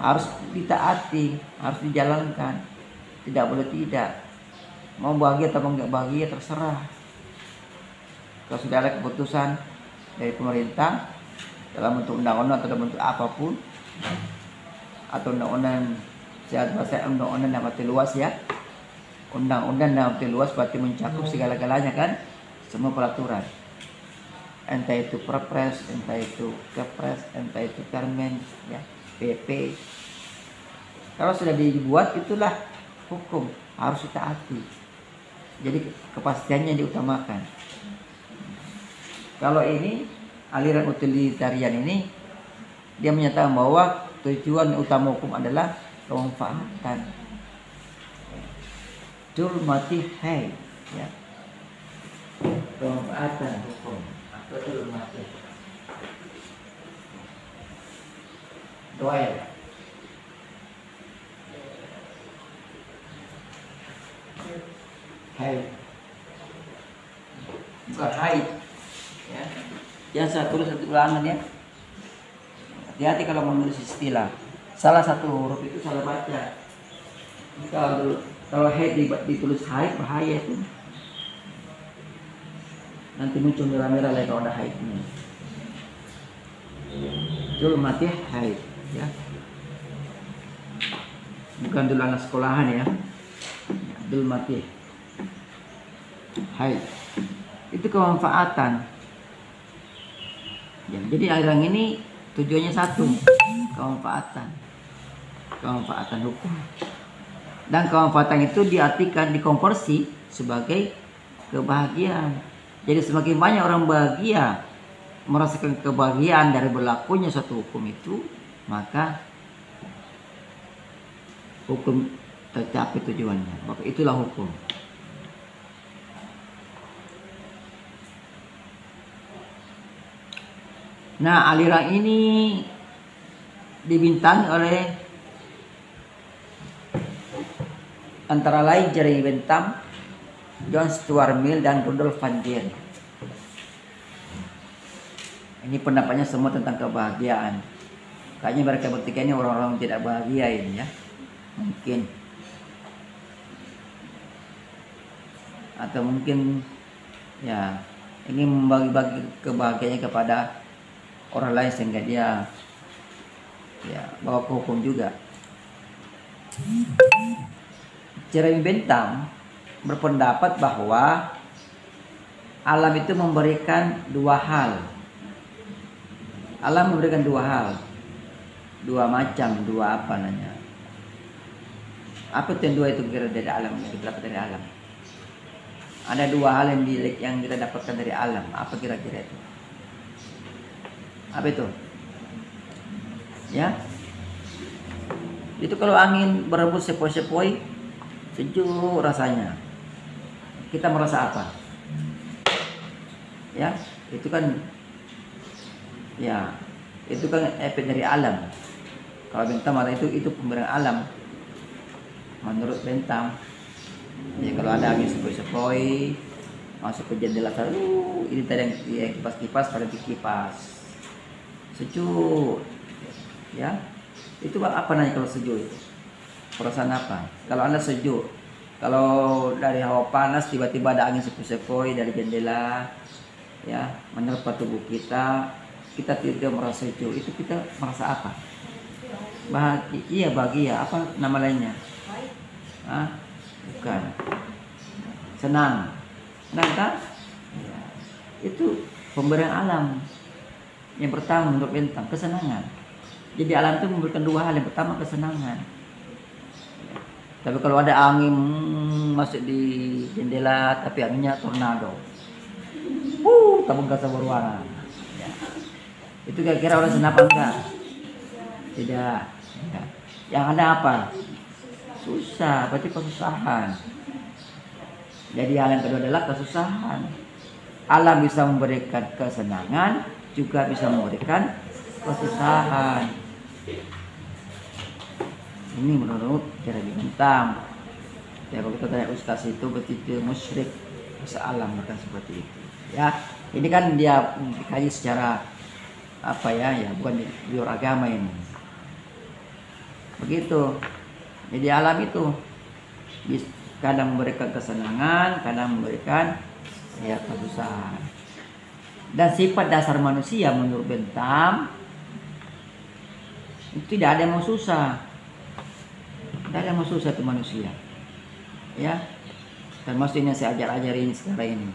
Harus ditaati, harus dijalankan, tidak boleh tidak. Mau bahagia atau enggak bahagia terserah. Kalau sudah ada keputusan dari pemerintah dalam bentuk undang-undang atau dalam bentuk apapun, atau undang-undang, saya undang-undang yang arti luas ya. Undang-undang yang arti luas berarti mencakup segala-galanya kan, semua peraturan. Entah itu perpres, entah itu kepres, entah itu permen, ya. PP. Kalau sudah dibuat itulah hukum, harus ditaati. Jadi kepastiannya diutamakan. Kalau ini aliran utilitarian ini dia menyatakan bahwa tujuan utama hukum adalah kemanfaatan. Jul mati hai ya. Kemanfaatan hukum atau jul mati. Doair. Hai. Bukan hai. Ya. Yang saya tulis satu ulangan ya. Hati-hati kalau menulis istilah. Salah satu huruf itu salah baca. Kalau hai ditulis hai, bahaya itu. Nanti muncul merah-merah lagi kalau ada hai ini. Zulmati haid ya. Bukan dulu anak sekolahan ya. Zulmati haid. Itu kemanfaatan. Ya, jadi aliran ini tujuannya satu, kemanfaatan hukum. Dan kemanfaatan itu diartikan dikonversi sebagai kebahagiaan. Jadi semakin banyak orang bahagia, merasakan kebahagiaan dari berlakunya suatu hukum itu, maka hukum tercapai tujuannya. Maka itulah hukum. Nah, aliran ini dibintangi oleh antara lain Jeremy Bentham, John Stuart Mill, dan Rudolf van Dien. Ini pendapatnya semua tentang kebahagiaan. Kayaknya mereka bertiga ini orang-orang tidak bahagia ini ya. Mungkin. Atau mungkin ya ingin membagi-bagi kebahagiaannya kepada orang lain sehingga dia ya bawa ke hukum juga. Jeremy Bentham berpendapat bahwa alam itu memberikan dua hal. Alam memberikan dua hal, dua macam, dua apa namanya? Apa itu yang dua itu kira dari alam, yang kita dapat dari alam? Ada dua hal yang kita dapatkan dari alam. Apa kira-kira itu? Apa itu? Ya, itu kalau angin berembus sepoi-sepoi, sejuk rasanya. Kita merasa apa? Ya, itu kan efek dari alam. Kalau Bentham ada itu pemberian alam. Menurut Bentham, ya kalau ada angin sepoi-sepoi masuk ke jendela ini tadi yang kipas-kipas pada kipas sejuk, ya itu apa namanya kalau sejuk itu? Perasaan apa? Kalau Anda sejuk, kalau dari hawa panas tiba-tiba ada angin sepoi-sepoi dari jendela, ya menerpa tubuh kita tidak merasa sejuk, itu kita merasa apa? Bahagia. Apa nama lainnya? Bukan. Senang kan? Ya. Itu pemberian alam. Yang pertama menurut Bentham kesenangan. Jadi alam itu memberikan dua hal. Yang pertama kesenangan. Tapi kalau ada angin masuk di jendela tapi anginnya tornado, tabung gas berwarna. Ya. Itu kira-kira orang senang apa enggak? Tidak. Ya. Yang ada apa? Susah, berarti kesusahan. Jadi hal yang kedua adalah kesusahan. Alam bisa memberikan kesenangan, juga bisa memberikan kesusahan. Ini menurut Jeremy Bentham. Ya kalau kita tanya ustaz itu berarti itu musyrik, bisa alam bahkan seperti itu. Ya, ini kan dia dikaji secara apa ya bukan di agama ini. Begitu. Jadi alam itu kadang memberikan kesenangan, kadang memberikan kesusahan. Dan sifat dasar manusia menurut Bentham itu tidak ada yang mau susah. Tidak ada yang mau susah itu manusia. Ya. Termasuk yang saya ajar ini sekarang ini.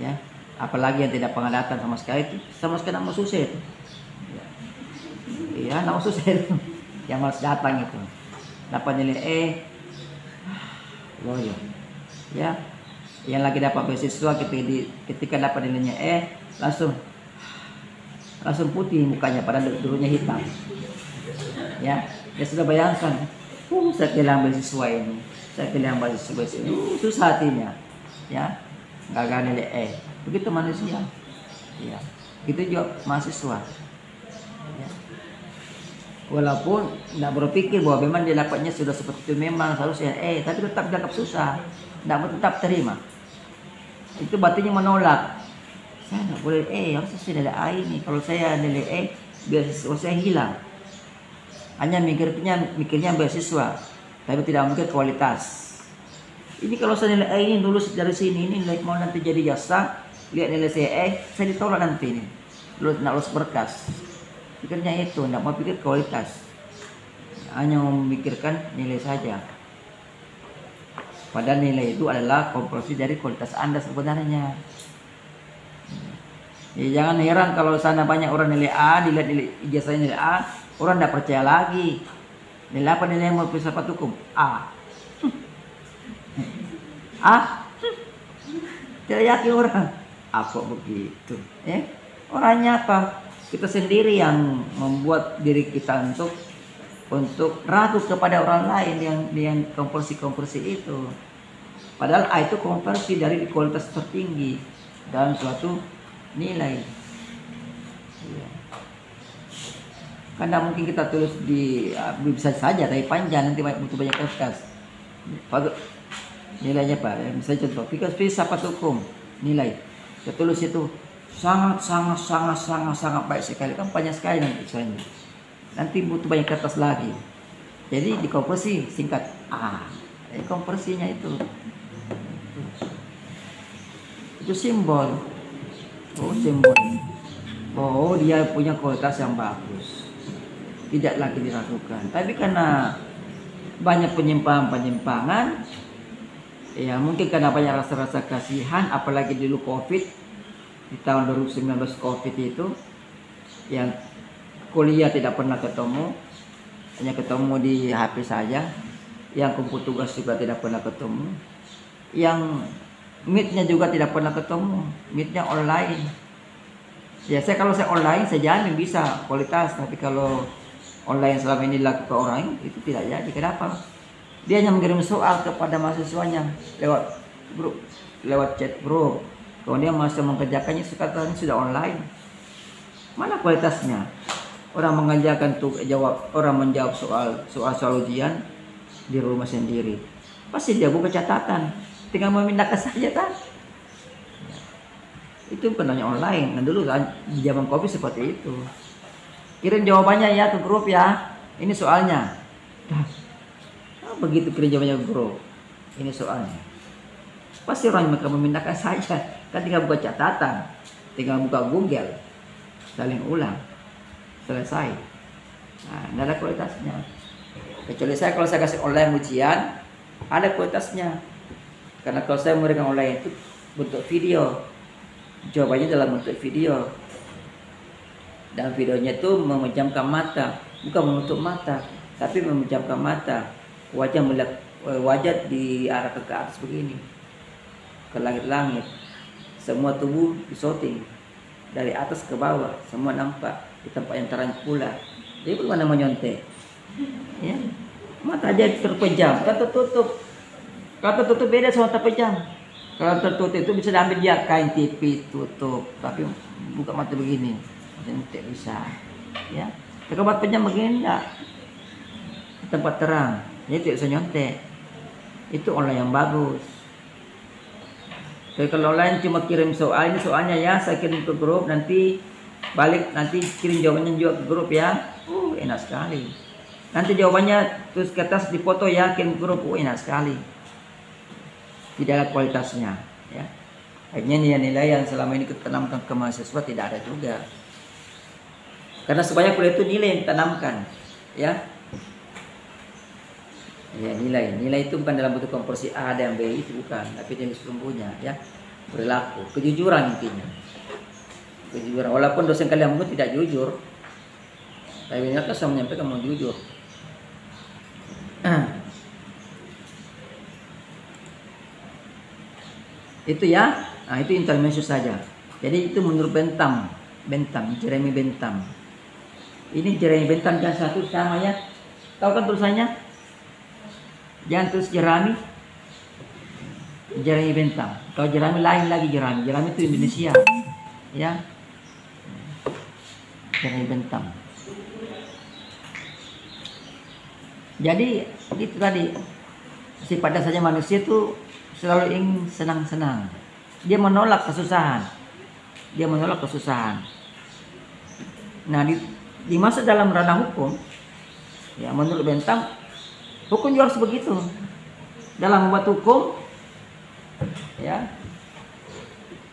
Ya. Apalagi yang tidak pengadatan sama sekali itu tidak mau susah itu. Ya, tidak mau susah itu. Yang harus datang itu. Dapat nilai E, loyo. Ya. Yang lagi dapat beasiswa ketika dapat nilainya E langsung putih mukanya padahal dulunya hitam. Ya, dia sudah bayangkan, saya kehilangan beasiswa ini, susah hatinya. Ya, gagal nilai E. Begitu manusia. Ya, itu juga mahasiswa. Ya. Walaupun tidak berpikir bahwa memang dia dapatnya sudah seperti itu, memang seharusnya tapi tetap dianggap susah, tidak mau tetap terima. Itu batinya menolak. Saya tidak boleh harusnya saya nilai A ini. Kalau saya nilai beasiswa saya hilang. Hanya mikirnya beasiswa, tapi tidak mikir kualitas. Ini kalau saya nilai A ini lulus dari sini, ini mau nanti jadi jasa, lihat nilai saya saya ditolak nanti ini. Lulus berkas. Pikirnya itu, tidak mau pikir kualitas, hanya memikirkan nilai saja. Padahal nilai itu adalah komposisi dari kualitas Anda sebenarnya. Ya, jangan heran kalau sana banyak orang nilai A, dilihat nilai ijazahnya nilai A, orang tidak percaya lagi. Nilai apa nilai yang mau filsafat hukum? A. A. Tidak yakin orang. Apa begitu? Orangnya apa? Kita sendiri yang membuat diri kita untuk ragu kepada orang lain yang konversi itu. Padahal A itu konversi dari kualitas tertinggi dalam suatu nilai. Karena mungkin kita tulis bisa saja tapi panjang, nanti butuh banyak kertas. Nilainya Pak, misalnya contoh filsafat hukum nilai, kita tulis itu sangat baik sekali, kan banyak sekali nanti tulisannya. Nanti butuh banyak kertas lagi. Jadi dikonversi singkat A. Konversinya itu simbol. Simbol. Dia punya kualitas yang bagus. Tidak lagi diragukan. Tapi karena banyak penyimpangan, ya mungkin karena banyak rasa-rasa kasihan, apalagi dulu COVID di tahun 2019 COVID itu, yang kuliah tidak pernah ketemu, hanya ketemu di HP saja, yang kumpul tugas juga tidak pernah ketemu, yang meetnya juga tidak pernah ketemu, meetnya online. Ya kalau saya online saya jamin bisa kualitas, tapi kalau online selama ini dilakukan orang itu tidak jadi. Kenapa? Dia hanya mengirim soal kepada mahasiswanya lewat grup, lewat chat grup. Kemudian mahasiswa mengerjakannya sekarang sudah online. Mana kualitasnya? Orang mengerjakan orang menjawab soal ujian di rumah sendiri. Pasti dia buka catatan, tinggal memindahkan saja kan. Itu penanya online. Nah dulu kan di zaman COVID seperti itu. Kirim jawabannya ya ke grup ya. Ini soalnya. Begitu kirim jawabannya ke grup. Ini soalnya. Pasti orang mereka memindahkan saja. Kan tinggal buka catatan, tinggal buka Google, saling ulang, selesai. Nah, tidak ada kualitasnya. Kecuali kalau saya kasih online ujian, ada kualitasnya. Karena kalau saya memberikan online itu bentuk video, jawabannya dalam bentuk video. Dan videonya itu memejamkan mata, bukan menutup mata, tapi memejamkan mata. Wajah diarahkan ke atas begini, ke langit-langit. Semua tubuh disorting dari atas ke bawah, semua nampak di tempat yang terang pula. Jadi bagaimana menyontek? Ya, mata aja terpejam, kan tertutup. Kalau tertutup beda sama terpejam. Kalau tertutup itu bisa diambil dia kain tipis tutup, tapi buka mata begini, tidak bisa. Ya, kalau pejam begini enggak, tempat terang, jadi tidak bisa nyontek. Itu online yang bagus. Jadi kalau lain cuma kirim soal, ini soalnya ya, saya kirim ke grup, nanti balik, nanti kirim jawabannya juga ke grup ya. Enak sekali. Nanti jawabannya terus kertas dipoto ya, kirim ke grup, enak sekali. Tidak ada kualitasnya ya. Akhirnya nilai-nilai yang selama ini ditanamkan ke mahasiswa tidak ada juga. Karena sebanyak kuliah itu nilai yang ditanamkan ya. Ya, nilai itu bukan dalam bentuk komporsi A dan B, itu bukan, tapi yang sesungguhnya ya, perilaku, kejujuran intinya. Kejujuran, walaupun dosen kalian mungkin tidak jujur, tapi ingatlah saya menyampaikan mau jujur. Itu ya. Nah, itu intermezzo saja. Jadi itu menurut Bentham, Jeremy Bentham. Ini Jeremy Bentham dan satu sama ya. Tahu kan tulisannya? Jangan tulis Jeremy Bentham. Kalau Jeremy lain lagi Jeremy itu Indonesia. Ya. Jeremy Bentham. Jadi itu tadi, sifat dasarnya manusia itu selalu ingin senang-senang. Dia menolak kesusahan. Nah, di masa dalam ranah hukum, ya menurut Bentham, hukum juga harus begitu. Dalam membuat hukum, ya.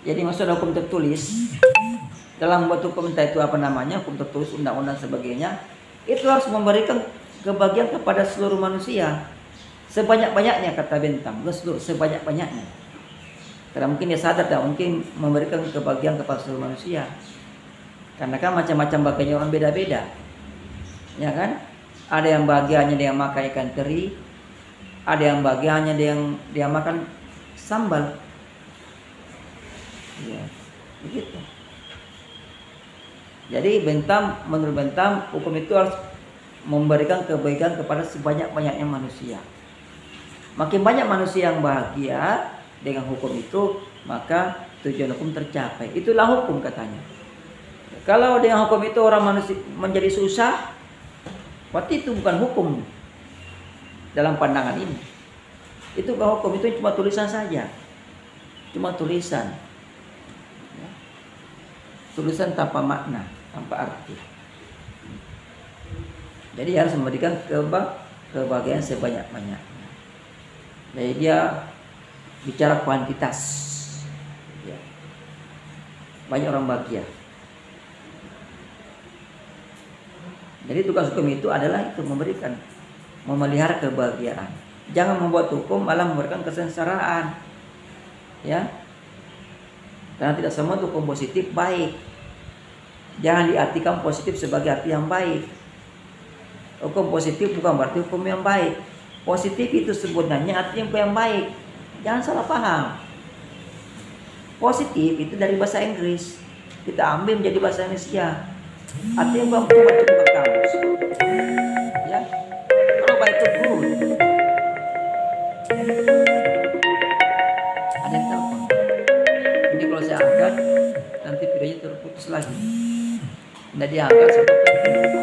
Jadi masalah hukum tertulis, dalam membuat hukum entah itu apa namanya, hukum tertulis, undang-undang sebagainya, itu harus memberikan kebahagiaan kepada seluruh manusia. Sebanyak-banyaknya kata Bentang, seluruh sebanyak-banyaknya. Karena mungkin dia sadar dan mungkin memberikan kebahagiaan kepada seluruh manusia. Karena kan macam-macam bahagianya orang beda-beda. Ya kan? Ada yang bahagianya dia makan ikan teri, ada yang bahagianya dia makan sambal. Ya, begitu. Jadi menurut Bentham, hukum itu harus memberikan kebaikan kepada sebanyak-banyaknya manusia. Makin banyak manusia yang bahagia dengan hukum itu, maka tujuan hukum tercapai. Itulah hukum katanya. Kalau dengan hukum itu orang manusia menjadi susah, berarti itu bukan hukum dalam pandangan ini. Itu bukan hukum, itu cuma tulisan saja. Cuma tulisan. Ya. Tulisan tanpa makna, tanpa arti. Jadi harus memberikan kebahagiaan sebanyak-banyaknya. Jadi dia bicara kuantitas. Ya. Banyak orang bahagia. Jadi tugas hukum itu adalah itu memberikan, memelihara kebahagiaan. Jangan membuat hukum malah memberikan kesengsaraan. Ya. Karena tidak semua hukum positif baik. Jangan diartikan positif sebagai arti yang baik. Hukum positif bukan berarti hukum yang baik. Positif itu sebenarnya artinya yang baik. Jangan salah paham. Positif itu dari bahasa Inggris. Kita ambil menjadi bahasa Indonesia. Artinya bukan cuma buka kamus. Ya. Kalau baik itu good. Ada yang telepon. Ini kalau saya angkat nanti videonya terputus lagi. Nah diangkat seperti itu.